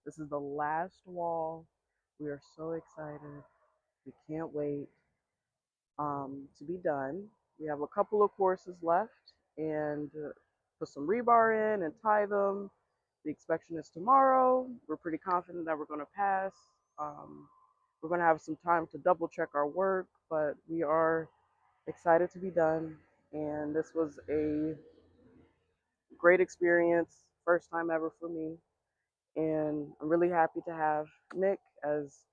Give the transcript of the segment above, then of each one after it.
This is the last wall. We are so excited. We can't wait to be done. We have a couple of courses left and put some rebar in and tie them. The inspection is tomorrow. We're pretty confident that we're going to pass. Um, we're going to have some time to double check our work, but we are excited to be done. And this was a great experience, first time ever for me. And I'm really happy to have Nick as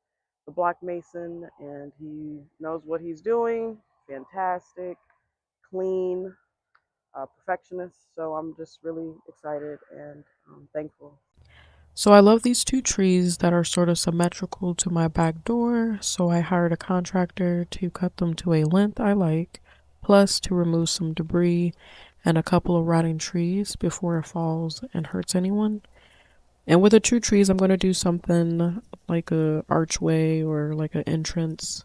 the Black Mason, and he knows what he's doing. Fantastic, clean, perfectionist. So I'm just really excited and thankful. So I love these two trees that are sort of symmetrical to my back door, so I hired a contractor to cut them to a length I like, plus to remove some debris and a couple of rotting trees before it falls and hurts anyone. And with the two trees, I'm going to do something like a archway or like an entrance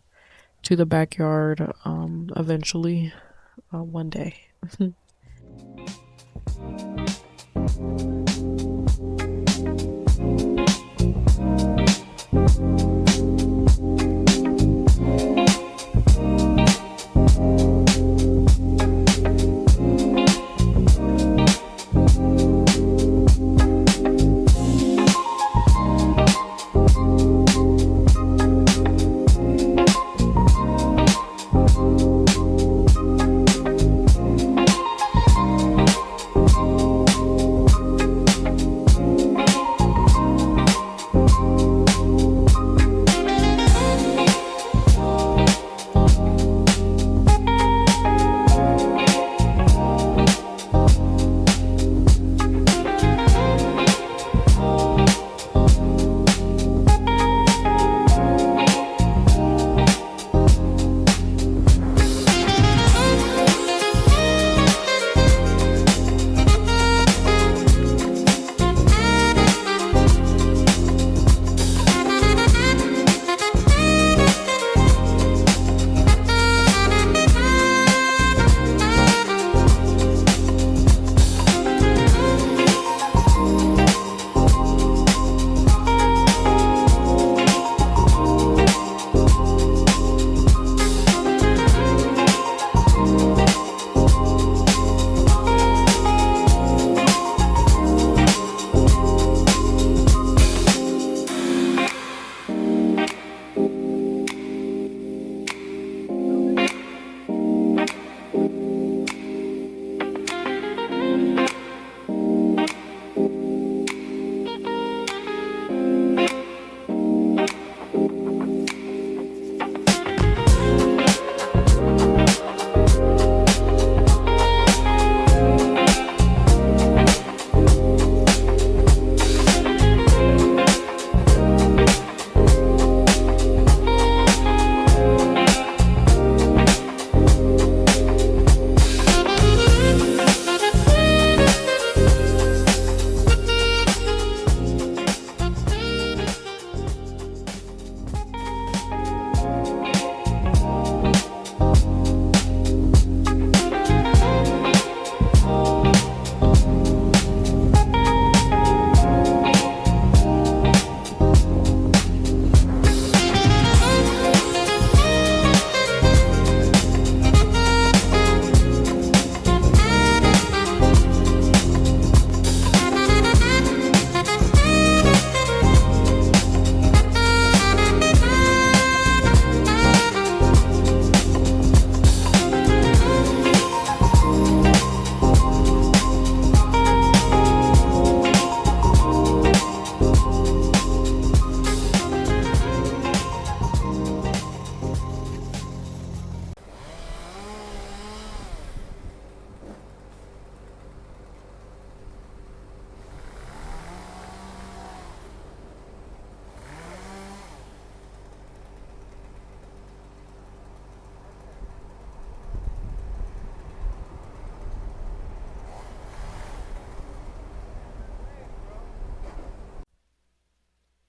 to the backyard eventually one day.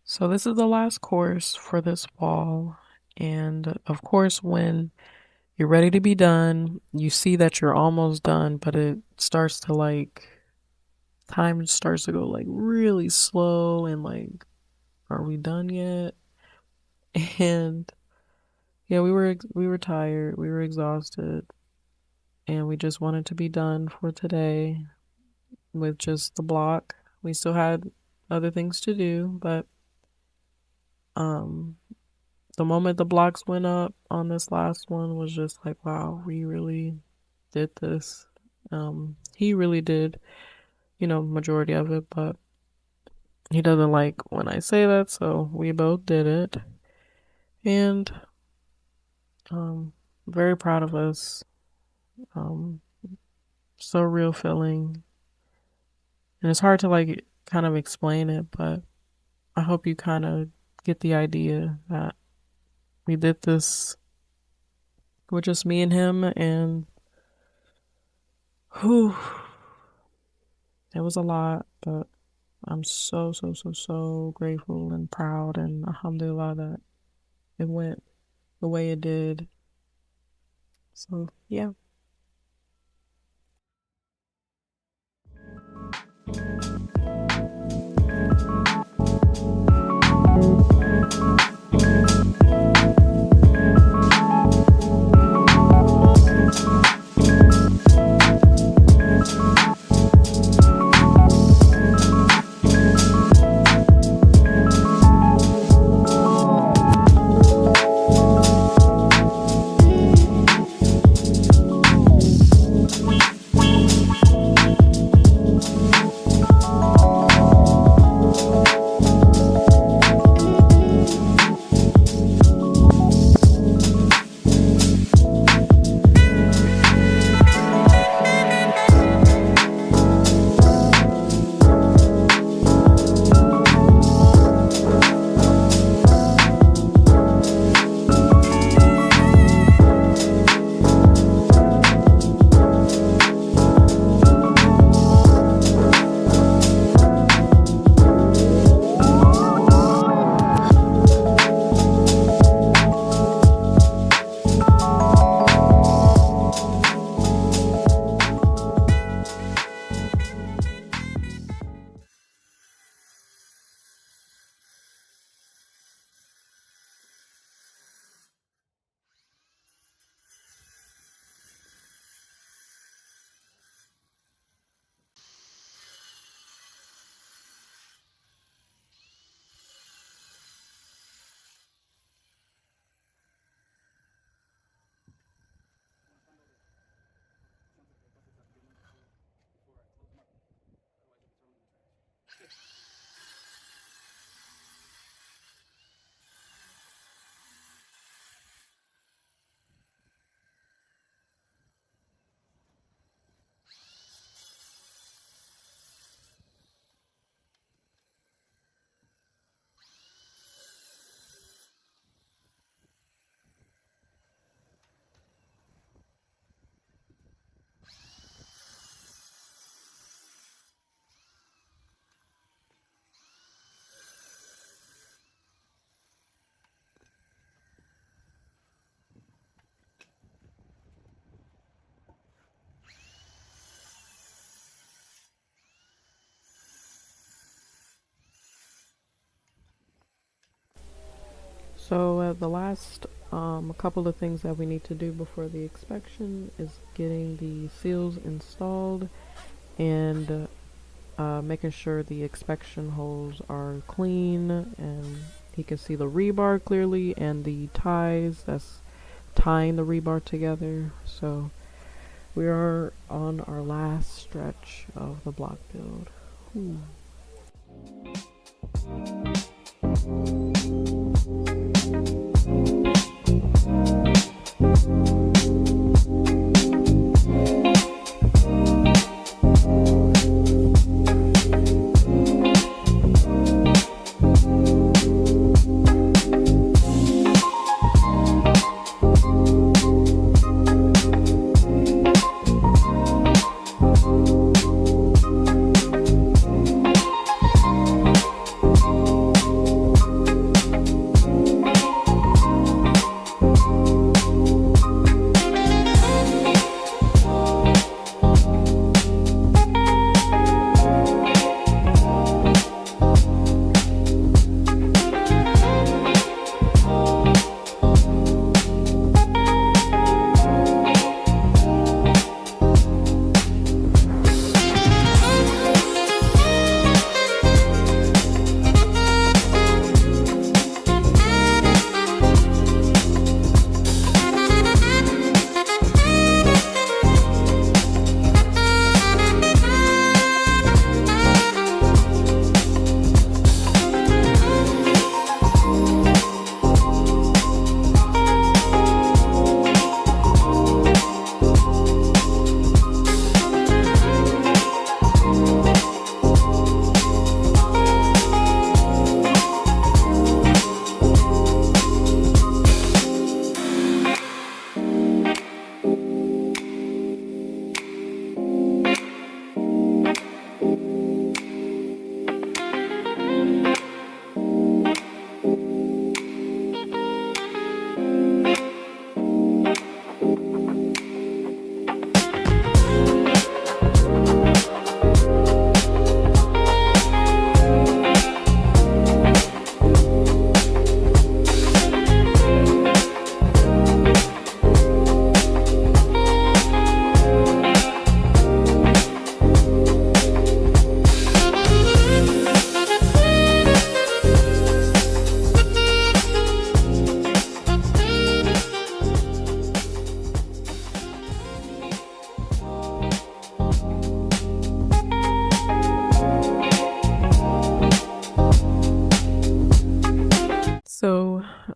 So this is the last course for this wall. And of course, when you're ready to be done, you see that you're almost done, but it starts to like, time starts to go like really slow and like are we done yet? And yeah, we were tired, we were exhausted, and we just wanted to be done for today with just the block. We still had other things to do, but um the moment the blocks went up on this last one was just like, wow, we really did this. He really did, majority of it, but he doesn't like when I say that, so we both did it. And very proud of us. Um, so real feeling. And it's hard to like kind of explain it, but I hope you kind of get the idea that we did this with just me and him, and whew, it was a lot, but I'm so, so, so, so grateful and proud, and alhamdulillah that it went the way it did. So, yeah. So, the last a couple of things that we need to do before the inspection is getting the seals installed and making sure the inspection holes are clean and he can see the rebar clearly and the ties that's tying the rebar together. So we are on our last stretch of the block build. Ooh.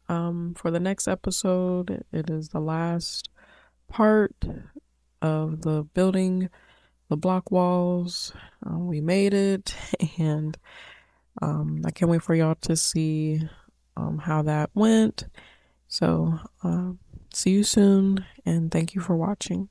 So, for the next episode, it is the last part of the building, the block walls. We made it, and I can't wait for y'all to see how that went. So, see you soon, and thank you for watching.